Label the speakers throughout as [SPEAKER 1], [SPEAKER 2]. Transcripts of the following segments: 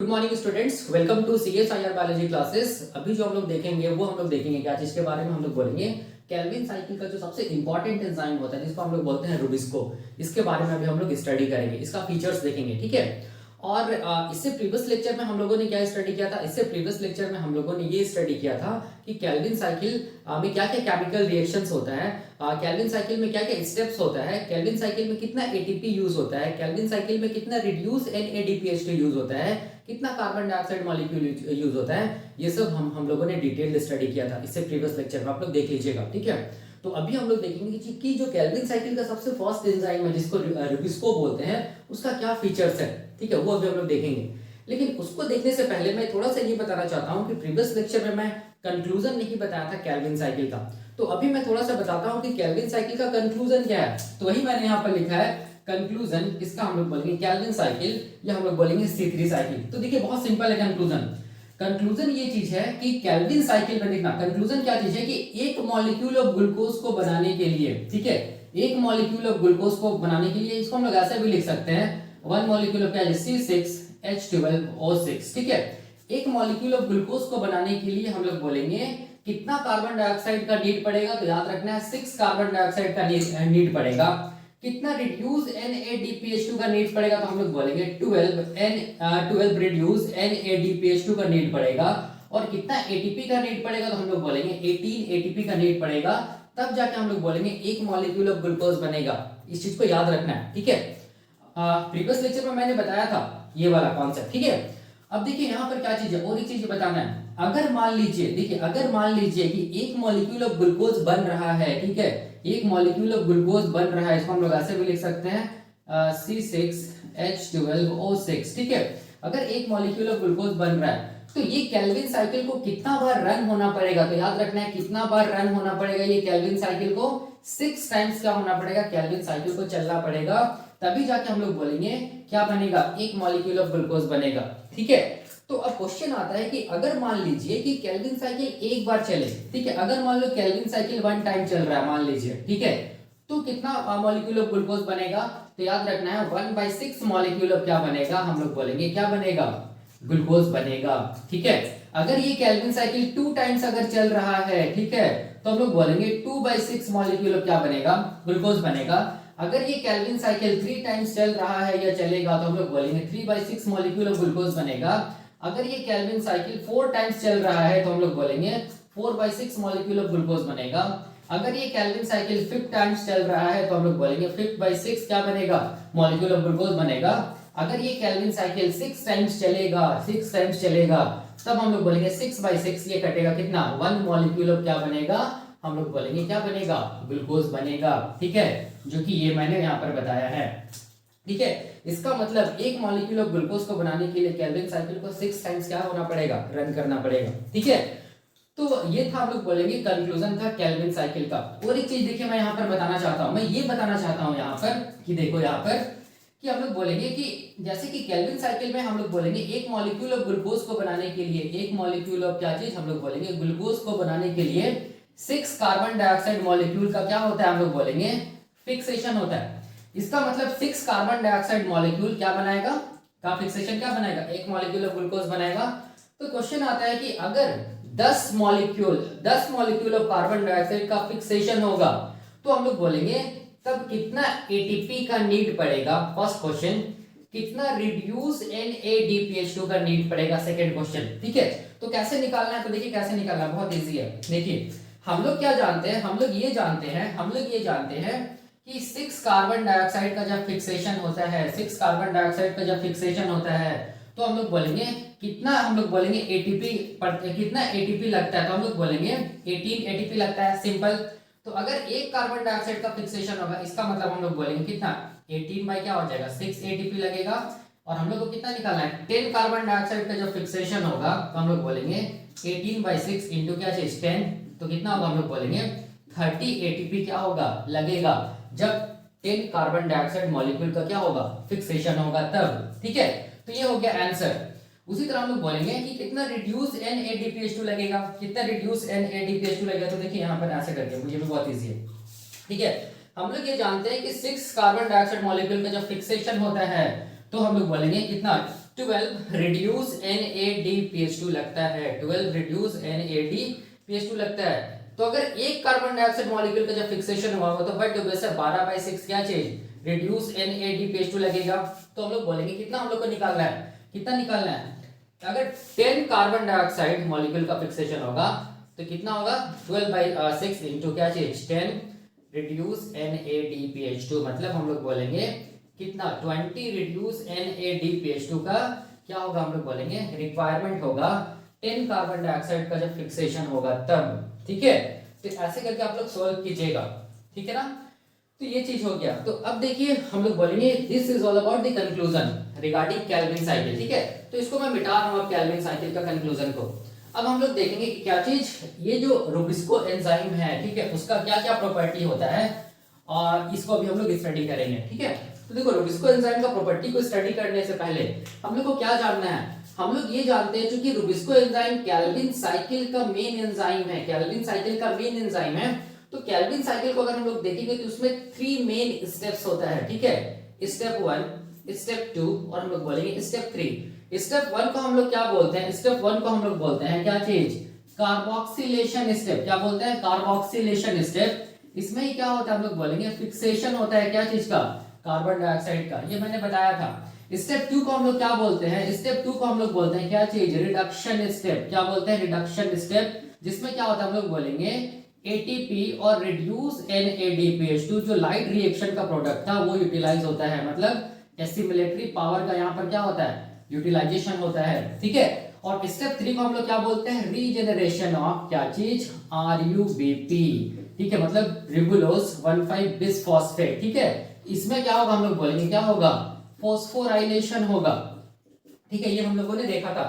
[SPEAKER 1] Morning students, welcome to CSIR biology classes. अभी जो हम लोग देखेंगे वो हम लोग देखेंगे क्या चीज के बारे में हम लोग बोलेंगे। केल्विन साइकिल का जो सबसे इंपॉर्टेंट एंजाइम होता है जिसको हम लोग बोलते हैं रूबिस्को, इसके बारे में अभी हम लोग स्टडी करेंगे, इसका फीचर्स देखेंगे, ठीक है। और इससे प्रीवियस लेक्चर में हम लोगों ने क्या स्टडी किया था, इससे प्रीवियस लेक्चर में हम लोगों ने ये स्टडी किया था कि केल्विन साइकिल में क्या क्या केमिकल रिएक्शंस होता है, केल्विन साइकिल में क्या क्या स्टेप्स होता है, केल्विन साइकिल में कितना एटीपी यूज होता है, केल्विन साइकिल में कितना रिड्यूस NADPH2 यूज होता है, कितना कार्बन डाइऑक्साइड मॉलिक्यूल यूज होता है। ये सब हम लोगों ने डिटेल्ड स्टडी किया था इससे प्रीवियस लेक्चर में, आप लोग देख लीजिएगा, ठीक है। तो अभी हम लोग देखेंगे कि जो केल्विन साइकिल का सबसे फर्स्ट एंजाइम है जिसको रूबिस्को बोलते हैं, उसका क्या फीचर्स है, ठीक है, वो अभी हम लोग देखेंगे। लेकिन उसको देखने से पहले मैं थोड़ा सा ये बताना चाहता हूँ कि प्रीवियस लेक्चर में मैं कंक्लूजन नहीं बताया था केल्विन साइकिल का, तो अभी मैं थोड़ा सा बताता हूँ कि केल्विन साइकिल का कंक्लूजन क्या है। तो वही मैंने यहाँ पर लिखा है कंक्लूजन, इसका हम लोग बोलेंगे केल्विन साइकिल या हम लोग बोलेंगे C3 साइकिल। तो देखिए बहुत सिंपल है कंक्लूजन। कंक्लूजन ये चीज है कि केल्विन साइकिल में देखना, कंक्लूजन क्या चीज है कि एक मॉलिक्यूल ऑफ ग्लूकोज को बनाने के लिए, ठीक है, एक मॉलिक्यूल ऑफ ग्लूकोज को बनाने के लिए, इसको हम लोग ऐसे भी लिख सकते हैं, वन मॉलिक्यूल ऑफ क्या है C6H12O6, ठीक है। एक मॉलिक्यूल ऑफ ग्लूकोज को बनाने के लिए हम लोग बोलेंगे कितना कार्बन डाइऑक्साइड का नीड पड़ेगा, तो याद रखना है 6 कार्बन डाइऑक्साइड का नीड पड़ेगा। कितना रिड्यूस NADPH2 का नीड पड़ेगा, तो हम लोग बोलेंगे 12 रिड्यूस NADPH2 का नीड पड़ेगा। और कितना ATP का नीड पड़ेगा, तो हम लोग बोलेंगे 18 ATP का नीड पड़ेगा। तब जाके हम लोग बोलेंगे एक मॉलिक्यूल ऑफ ग्लूकोज बनेगा। इस चीज को याद रखना है, ठीक है। प्रीवियस लेक्चर में मैंने बताया था ये वाला कॉन्सेप्ट, ठीक है। अब देखिए यहाँ पर क्या चीज है, और एक चीज बताना है, अगर मान लीजिए, देखिए अगर मान लीजिए कि एक मॉलिक्यूल ऑफ ग्लूकोज बन रहा है, ठीक है, एक मॉलिक्यूल ऑफ ग्लूकोज बन रहा है, इसको हम लोग ऐसे भी लिख सकते हैं C6H12O6, ठीक है। अगर एक मॉलिक्यूल ऑफ ग्लूकोज बन रहा है तो ये केल्विन साइकिल को कितना बार रन होना पड़ेगा, तो याद रखना है कितना बार रन होना पड़ेगा, ये केल्विन साइकिल को 6 टाइम्स क्या होना पड़ेगा, केल्विन साइकिल को चलना पड़ेगा, तभी जाके हम लोग बोलेंगे क्या बनेगा, एक मॉलिक्यूल ऑफ ग्लूकोज बनेगा, ठीक है। तो अब क्वेश्चन आता है कि अगर मान लीजिए कि केल्विन साइकिल एक बार चले, ठीक है, अगर मान लो केल्विन साइकिल 1 टाइम चल रहा है मान लीजिए, ठीक है, तो कितना मॉलिक्यूल ऑफ ग्लूकोज बनेगा, तो याद रखना है 1/6 मॉलिक्यूल ऑफ क्या बनेगा, हम लोग बोलेंगे क्या बनेगा, ग्लूकोज बनेगा, ठीक है। अगर ये केल्विन साइकिल 2 टाइम्स अगर चल रहा है, ठीक है, तो हम लोग बोलेंगे 2/6 मॉलिक्यूल ऑफ क्या बनेगा, ग्लूकोज बनेगा। अगर ये केल्विन साइकिल 3 टाइम्स चल रहा है या चलेगा तो हम लोग बोलेंगे 3/6 मॉलिक्यूल ऑफ ग्लूकोज बनेगा। अगर ये केल्विन साइकिल 4 टाइम्स चल रहा है तो हम लोग बोलेंगे 4/6 मॉलिक्यूल ऑफ ग्लूकोज बनेगा। अगर ये केल्विन साइकिल 5 टाइम्स चल रहा है तो हम लोग बोलेंगे 5/6 क्या बनेगा, मॉलिक्यूल ऑफ ग्लूकोज बनेगा। अगर ये केल्विन साइकिल 6 टाइम्स चलेगा तब हम लोग बोलेंगे 6/6 ये कटेगा कितना, 1 मॉलिक्यूल ऑफ क्या बनेगा, हम लोग बोलेंगे क्या बनेगा, ग्लूकोज बनेगा, ठीक है, जो कि ये मैंने यहाँ पर बताया है, ठीक है। इसका मतलब एक मॉलिक्यूल ऑफ ग्लूकोज को बनाने के लिए केल्विन साइकिल को 6 टाइम्स क्या होना पड़ेगा, रन करना पड़ेगा, ठीक है। तो ये था हम लोग बोलेंगे कंक्लूजन था केल्विन साइकिल का। और एक चीज देखिए मैं यहाँ पर बताना चाहता हूँ, मैं ये बताना चाहता हूँ यहाँ पर कि देखो यहाँ पर कि हम लोग बोलेंगे कि जैसे कि केल्विन साइकिल में हम लोग बोलेंगे एक मॉलिक्यूल ऑफ ग्लूकोज को बनाने के लिए, एक मॉलिक्यूल ऑफ क्या चीज, हम लोग बोलेंगे ग्लूकोज को बनाने के लिए 6 कार्बन डाइऑक्साइड मॉलिक्यूल का क्या होता है, हम लोग बोलेंगे फिक्सेशन होता है। इसका मतलब 6 कार्बन डाइऑक्साइड मॉलिक्यूल क्या बनाएगा, का फिक्सेशन क्या बनाएगा, एक मॉलिक्यूल ऑफ ग्लूकोज बनाएगा। तो क्वेश्चन आता है कि अगर 10 मॉलिक्यूल ऑफ कार्बन डाइऑक्साइड का फिक्सेशन होगा तो हम लोग बोलेंगे तब कितना एटीपी का नीड पड़ेगा, फर्स्ट क्वेश्चन। कितना रिड्यूस NADPH2 का नीड पड़ेगा, सेकंड क्वेश्चन, ठीक है। तो कैसे निकालना है, तो देखिए कैसे निकालना है, बहुत इजी है। देखिए हम लोग क्या जानते हैं, हम लोग ये जानते हैं कि 6 कार्बन डाइऑक्साइड का जब फिक्सेशन होता है, 6 कार्बन डाइऑक्साइड का जब फिक्सेशन होता है तो हम लोग बोलेंगे कितना, हम लोग बोलेंगे ATP कितना ATP लगता है, तो हम लोग बोलेंगे 18 ATP लगता है, सिंपल। तो अगर एक कार्बन डाइऑक्साइड का फिक्सेशन होगा इसका मतलब हम लोग बोलेंगे कितना, 18 बाई क्या हो जाएगा, 6 ATP लगेगा। और हम लोग को कितना निकालना है, 10 कार्बन डाइऑक्साइड का जो फिक्सेशन होगा तो हम लोग बोलेंगे 18/6 इंटू क्या चीज 10, तो कितना होगा, हम लोग बोलेंगे 30 ATP क्या होगा, लगेगा जब 10 कार्बन डाइऑक्साइड मॉलिक्यूल का क्या होगा, फिक्सेशन होगा तब, ठीक है। तो ये हो गया आंसर। उसी तरह हम लोग बोलेंगे कि कितना रिड्यूस NADPH2 लगेगा, कितना रिड्यूस NADPH2 लगेगा, तो देखिए यहाँ पर ऐसे करके, मुझे भी बहुत इजी है, ठीक है। हम लोग ये जानते हैं कि 6 कार्बन डाइऑक्साइड मॉलिक्यूल का जब फिक्सेशन होता है तो हम लोग बोलेंगे कितना 12 रिड्यूस NADPH2 लगता है, 12 रिड्यूस NADPH2 लगता है। तो अगर एक कार्बन डाइऑक्साइड मॉलिक्यूल का जब फिक्सेशन हुआ हो तो बट वैसे 12/6 क्या चीज रिड्यूस NADPH2 लगेगा। तो हम लोग बोलेंगे कितना हम लोग को निकालना है, कितना निकालना है। अगर 10 कार्बन डाइऑक्साइड मॉलिक्यूल का फिक्सेशन होगा तो कितना होगा 12/6 इंटू क्या चीज 10 रिड्यूस NADPH2, मतलब हम लोग बोलेंगे कितना 20 रिड्यूस NADPH2 का क्या होगा, हम लोग बोलेंगे रिक्वायरमेंट होगा 10 कार्बन डाइऑक्साइड का जब फिक्सेशन होगा तब। ठीक है, तो ऐसे करके आप लोग सॉल्व कीजिएगा, ठीक है ना। तो ये चीज हो गया। तो अब देखिए हम लोग बोलेंगे this is all about the conclusion regarding Calvin cycle. ठीक है, तो इसको मैं मिटा रहा हूं अब केल्विन साइकिल का कंक्लूजन को। अब हम लोग देखेंगे कि क्या चीज ये जो रुबिस्को एंजाइम है, ठीक है, उसका क्या क्या प्रॉपर्टी होता है और इसको अभी हम लोग स्टडी करेंगे। ठीक है, तो देखो रुबिस्को एंजाइम का प्रॉपर्टी को स्टडी करने से पहले हम लोग को क्या जानना है, हम लोग ये जानते हैं क्योंकि रुबिस्को एंजाइम केल्विन साइकिल का मेन एंजाइम है, केल्विन साइकिल का मेन एंजाइम है। तो केल्विन साइकिल को अगर हम लोग देखेंगे तो उसमें 3 मेन स्टेप्स होता है। ठीक है, स्टेप 1, स्टेप 2 और हम लोग बोलेंगे स्टेप 3। स्टेप 1 को हम लोग क्या बोलते हैं, स्टेप 1 को हम लोग बोलते हैं क्या चीज कार्बोक्सिलेशन स्टेप। क्या बोलते हैं, कार्बोक्सिलेशन स्टेप। इसमें ही क्या होता है, हम लोग बोलेंगे फिक्सेशन होता है क्या चीज का, कार्बन डाइऑक्साइड का, ये मैंने बताया था। स्टेप 2 को हम लोग क्या बोलते हैं, स्टेप 2 को हम लोग बोलते हैं क्या चीज रिडक्शन स्टेप। क्या बोलते हैं, रिडक्शन स्टेप, जिसमें क्या होता है हम लोग बोलेंगे एटीपी और रिड्यूस NADPH2 जो लाइट रिएक्शन का प्रोडक्ट था वो यूटिलाइज होता है, मतलब एसिमिलेटरी पावर का यहाँ पर क्या होता है यूटिलाइजेशन होता है। ठीक है, और स्टेप 3 को हम लोग क्या बोलते हैं रीजेनरेशन ऑफ क्या चीज RUBP। ठीक है, मतलब रिबुलोज 1,5 बिसफॉस्फेट। ठीक है, इसमें क्या होगा हम लोग बोलेंगे क्या होगा फॉस्फोराइलेशन होगा। ठीक है, ये हम लोगों ने देखा था।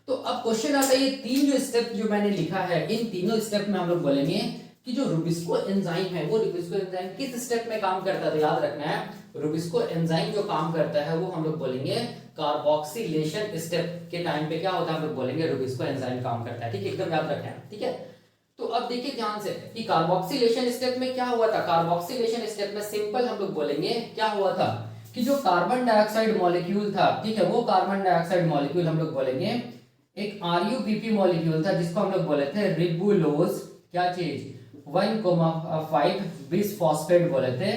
[SPEAKER 1] तो अब क्वेश्चन आता है ये 3 जो स्टेप जो मैंने लिखा है इन तीनों स्टेप में हम लोग बोलेंगे कि जो रुबिस्को एंजाइम है वो रुबिस्को एंजाइम किस स्टेप में काम करता है। तो याद रखना है रुबिस्को एंजाइम जो काम करता है वो हम लोग बोलेंगे कार्बोक्सिलेशन स्टेप के टाइम पे क्या होता है हम लोग बोलेंगे रुबिस्को एंजाइम काम करता है। ठीक है, एकदम याद रखना है। ठीक है, तो अब देखिए ध्यान से कि कार्बोक्सिलेशन स्टेप में क्या हुआ था। कार्बोक्सिलेशन स्टेप में सिंपल हम लोग बोलेंगे क्या हुआ था कि जो कार्बन डाइऑक्साइड मॉलिक्यूल था, ठीक है, वो कार्बन डाइऑक्साइड मॉलिक्यूल हम लोग बोलेंगे एक RUBP मॉलिक्यूल था जिसको हम लोग बोले थे रिबुलोज क्या चीज 1,5 बिसफॉस्फेट बोले थे।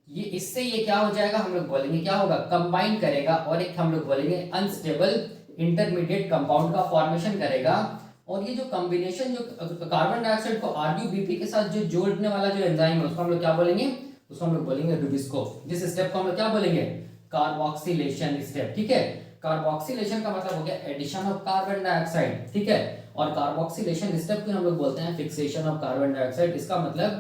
[SPEAKER 1] ये इससे ये क्या हो जाएगा हम लोग बोलेंगे क्या होगा कंबाइन करेगा और एक हम लोग बोलेंगे अनस्टेबल इंटरमीडिएट कंपाउंड का फॉर्मेशन करेगा। और ये जो कॉम्बिनेशन जो कार्बन डाइऑक्साइड को RUBP के साथ जो जोड़ने वाला जो एंजाइम है उसको हम लोग क्या बोलेंगे, उसको हम लोग बोलेंगे रुबिस्को। जिस स्टेप को हम लोग क्या बोलेंगे कार्बोक्सिलेशन स्टेप। ठीक है, कार्बोक्सिलेशन का मतलब हो गया एडिशन ऑफ कार्बन डाइऑक्साइड। ठीक है, और कार्बोक्सिलेशन स्टेप को हम लोग बोलते हैं फिक्सेशन ऑफ कार्बन डाइऑक्साइड। इसका मतलब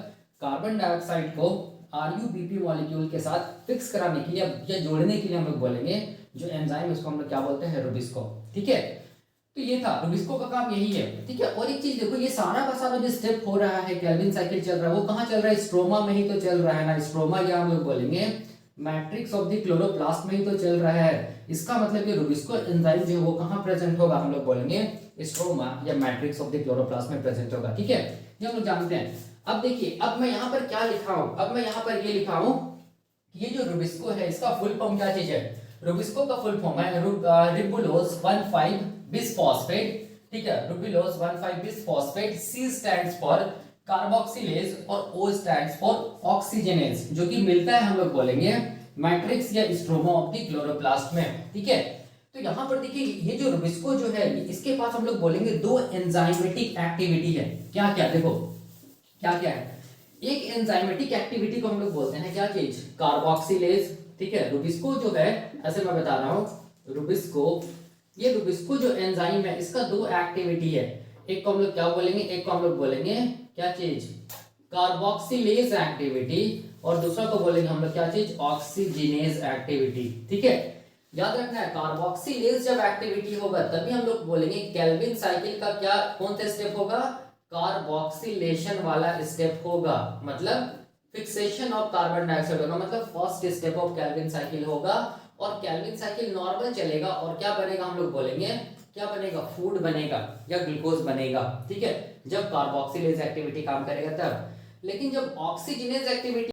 [SPEAKER 1] कार्बन डाइऑक्साइड को RUBP मॉलिक्यूल के साथ फिक्स कराने के लिए या जोड़ने के लिए हम लोग बोलेंगे जो एंजाइम उसको हम लोग क्या बोलते हैं रुबिस्को। ठीक है, तो ये था रुबिस्को का काम यही है। ठीक है, और एक चीज देखो ये सारा का सारा जो स्टेप हो रहा है केल्विन साइकिल चल रहा है वो कहाँ चल रहा है स्ट्रोमा में ही तो चल रहा है ना। स्ट्रोमा या हम लोग बोलेंगे मैट्रिक्स ऑफ द क्लोरोप्लास्ट में ही तो चल रहा है। इसका मतलब ये रुबिस्को एंजाइम जो है वो कहाँ प्रेजेंट होगा हम लोग बोलेंगे स्ट्रोमा या मैट्रिक्स ऑफ द क्लोरोप्लास्ट में प्रेजेंट होगा। ठीक है, ये हम लोग जानते हैं। अब देखिए अब मैं यहाँ पर क्या लिखा हूँ, अब मैं यहाँ पर ये लिखा हूँ ये जो रुबिस्को है इसका फुल फॉर्म क्या चीज है। रुबिस्को का फुल फॉर्म है रिबुलोज 1,5 बिसफॉस्फेट। ठीक है, रुबिलोज 1,5 bisphosphate. C stands for carboxylase और O स्टैंड्स फॉर ऑक्सीजनेज, जो कि मिलता है हम लोग बोलेंगे मैट्रिक्स या स्ट्रोमा ऑफ द क्लोरोप्लास्ट में। ठीक है, तो यहाँ पर देखिए ये जो रुबिस्को जो है इसके पास हम लोग बोलेंगे 2 एंजाइमेटिक एक्टिविटी है। क्या क्या देखो क्या क्या है, एक एंजाइमेटिक एक्टिविटी को हम लोग बोलते हैं क्या चीज कार्बोक्सिलेज। ठीक है, रुबिस्को जो है ऐसे मैं बता रहा हूँ रुबिस्को, ये रुबिस्को जो एंजाइम है इसका 2 एक्टिविटी है। एक को हम लोग क्या बोलेंगे, एक को हम लोग बोलेंगे क्या चीज कार्बोक्सिलेज एक्टिविटी और दूसरा को बोलेंगे हम लोग क्या चीज ऑक्सीजनेज एक्टिविटी। ठीक है, याद रखना है कार्बोक्सिलेज जब एक्टिविटी होगा तभी हम लोग बोलेंगे केल्विन साइकिल का क्या कौन सा स्टेप होगा कार्बोक्सिलेशन वाला स्टेप होगा, मतलब फिक्सेशन ऑफ कार्बन डाइऑक्साइड होगा, मतलब first step of Calvin cycle होगा। और केल्विन साइकिल नॉर्मल चलेगा और क्या बनेगा हम लोग बोलेंगे क्या बनेगा फूड बनेगा या ग्लूकोज बनेगा। ठीक है, जब कार्बोक्सिलेज एक्टिविटी काम करेगा तब। लेकिन जब ऑक्सीजनेज एक्टिविटी